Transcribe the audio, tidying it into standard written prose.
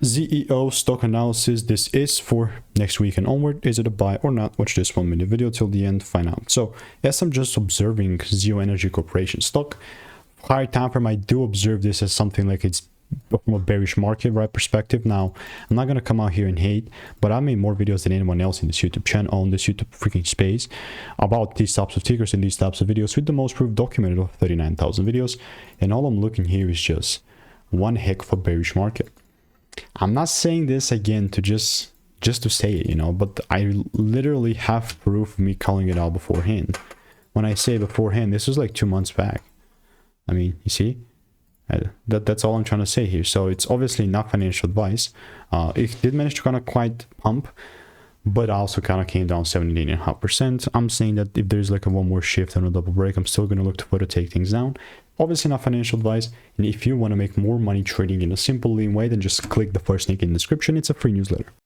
ZEO stock analysis. This is for next week and onward. Is it a buy or not? Watch this 1 minute video till the end, find out. So as I'm just observing Zeo Energy Corporation stock, higher time frame, I do observe this as something like it's from a bearish market right perspective. Now I'm not going to come out here and hate, but I made more videos than anyone else in this YouTube channel, on this YouTube freaking space, about these types of tickers and these types of videos, with the most proof documented of 39,000 videos. And all I'm looking here is just one heck of a bearish market. I'm not saying this again to just to say it, you know, but I literally have proof of me calling it out beforehand. When I say beforehand, this was like 2 months back. I mean, you see, that's all I'm trying to say here. So it's obviously not financial advice. It did manage to kind of quite pump, but also kind of came down 78.5%. I'm saying that if there's like a one more shift and a double break, I'm still going to look to further take things down. Obviously not financial advice. And if you want to make more money trading in a simple, lean way, then just click the first link in the description. It's a free newsletter.